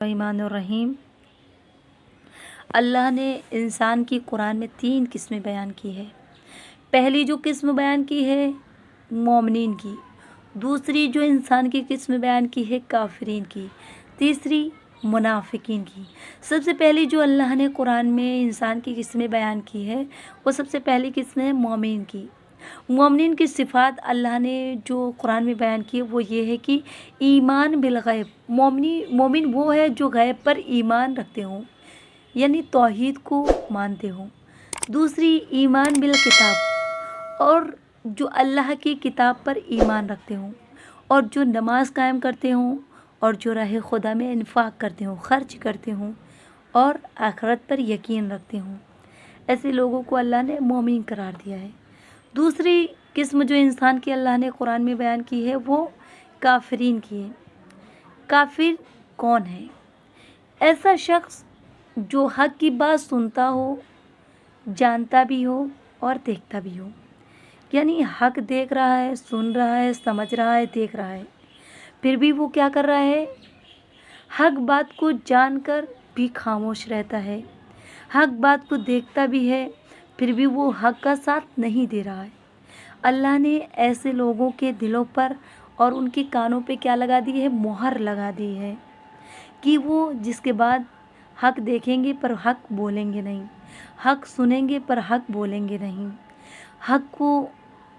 الرحمن الرحیم۔ اللہ نے انسان کی قرآن میں 3 قسمیں بیان کی ہے۔ پہلی جو قسم بیان کی ہے مومنین کی، دوسری جو انسان کی قسم بیان کی ہے کافرین کی، تیسری منافقین کی۔ سب سے پہلی جو اللہ نے قرآن میں انسان کی قسمیں بیان کی ہے وہ سب سے پہلی قسم ہے مومنین کی۔ مومنین کی صفات اللہ نے جو قرآن میں بیان کی وہ یہ ہے کہ ایمان بالغیب، مومن وہ ہے جو غیب پر ایمان رکھتے ہوں، یعنی توحید کو مانتے ہوں۔ دوسری ایمان بالکتاب، اور جو اللہ کی کتاب پر ایمان رکھتے ہوں، اور جو نماز قائم کرتے ہوں، اور جو راہ خدا میں انفاق کرتے ہوں، خرچ کرتے ہوں، اور آخرت پر یقین رکھتے ہوں، ایسے لوگوں کو اللہ نے مومن قرار دیا ہے۔ دوسری قسم جو انسان کی اللہ نے قرآن میں بیان کی ہے وہ کافرین کی ہے۔ کافر کون ہے؟ ایسا شخص جو حق کی بات سنتا ہو، جانتا بھی ہو اور دیکھتا بھی ہو، یعنی حق دیکھ رہا ہے، سن رہا ہے، سمجھ رہا ہے، دیکھ رہا ہے، پھر بھی وہ کیا کر رہا ہے؟ حق بات کو جان کر بھی خاموش رہتا ہے، حق بات کو دیکھتا بھی ہے، پھر بھی وہ حق کا ساتھ نہیں دے رہا ہے۔ اللہ نے ایسے لوگوں کے دلوں پر اور ان کے کانوں پہ کیا لگا دی ہے؟ مہر لگا دی ہے کہ وہ جس کے بعد حق دیکھیں گے پر حق بولیں گے نہیں، حق سنیں گے پر حق بولیں گے نہیں، حق کو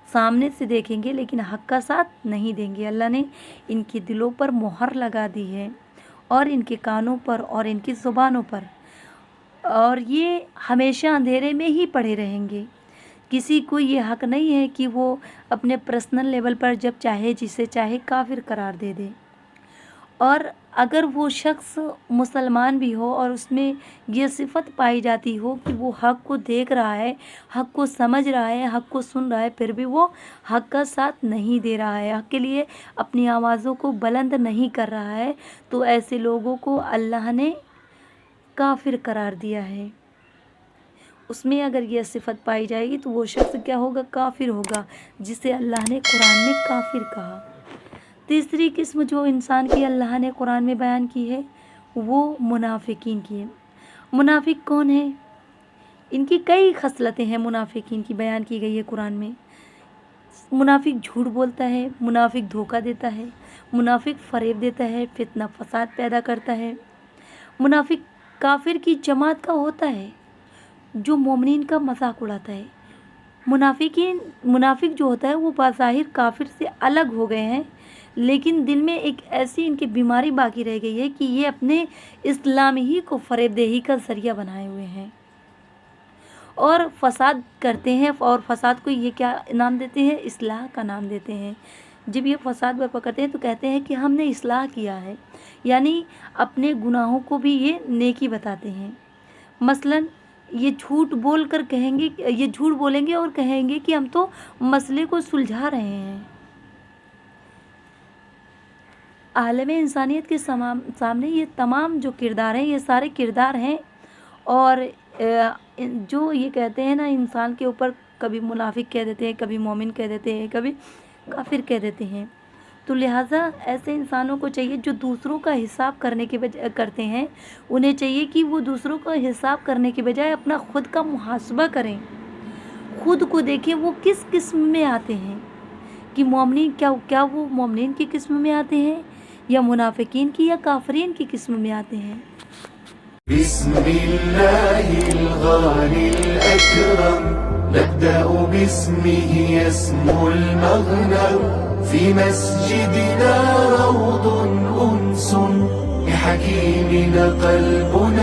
سامنے سے دیکھیں گے لیکن حق کا ساتھ نہیں دیں گے۔ اللہ نے ان کے دلوں پر مہر لگا دی ہے اور ان کے کانوں پر اور ان کی زبانوں پر، اور یہ ہمیشہ اندھیرے میں ہی پڑے رہیں گے۔ کسی کو یہ حق نہیں ہے کہ وہ اپنے پرسنل لیول پر جب چاہے جسے چاہے کافر قرار دے دے، اور اگر وہ شخص مسلمان بھی ہو اور اس میں یہ صفت پائی جاتی ہو کہ وہ حق کو دیکھ رہا ہے، حق کو سمجھ رہا ہے، حق کو سن رہا ہے، پھر بھی وہ حق کا ساتھ نہیں دے رہا ہے، حق کے لیے اپنی آوازوں کو بلند نہیں کر رہا ہے، تو ایسے لوگوں کو اللہ نے کافر قرار دیا ہے۔ اس میں اگر یہ صفت پائی جائے گی تو وہ شخص کیا ہوگا؟ کافر ہوگا، جسے اللہ نے قرآن میں کافر کہا۔ تیسری قسم جو انسان کی اللہ نے قرآن میں بیان کی ہے وہ منافقین کی ہے۔ منافق کون ہے؟ ان کی کئی خصلتیں ہیں، منافقین کی بیان کی گئی ہے قرآن میں۔ منافق جھوٹ بولتا ہے، منافق دھوکہ دیتا ہے، منافق فریب دیتا ہے، فتنہ فساد پیدا کرتا ہے۔ منافق کافر کی جماعت کا ہوتا ہے جو مومنین کا مذاق اڑاتا ہے۔ منافق جو ہوتا ہے وہ بظاہر کافر سے الگ ہو گئے ہیں، لیکن دل میں ایک ایسی ان کی بیماری باقی رہ گئی ہے کہ یہ اپنے اسلام ہی کو فریب دہی کا ذریعہ بنائے ہوئے ہیں اور فساد کرتے ہیں، اور فساد کو یہ کیا نام دیتے ہیں؟ اصلاح کا نام دیتے ہیں۔ جب یہ فساد برپا کرتے ہیں تو کہتے ہیں کہ ہم نے اصلاح کیا ہے، یعنی اپنے گناہوں کو بھی یہ نیکی بتاتے ہیں۔ مثلاً یہ جھوٹ بول کر کہیں گے، یہ جھوٹ بولیں گے اور کہیں گے کہ ہم تو مسئلے کو سلجھا رہے ہیں۔ عالم انسانیت کے سامنے یہ تمام جو کردار ہیں یہ سارے کردار ہیں، اور جو یہ کہتے ہیں نا انسان کے اوپر کبھی منافق کہہ دیتے ہیں، کبھی مومن کہہ دیتے ہیں، کبھی کافر کہہ دیتے ہیں، تو لہٰذا ایسے انسانوں کو چاہیے جو دوسروں کا حساب کرنے کے بجائے کرتے ہیں، انہیں چاہیے کہ وہ دوسروں کا حساب کرنے کے بجائے اپنا خود کا محاسبہ کریں، خود کو دیکھیں وہ کس قسم میں آتے ہیں، کہ مومنین کیا وہ مومنین کی قسم میں آتے ہیں یا منافقین کی یا کافرین کی قسم میں آتے ہیں۔ بسم اللہ الغالي الأكرم نبدأ باسمه يسمو المغنم في مسجدنا روض أنس بحكيمنا قلبنا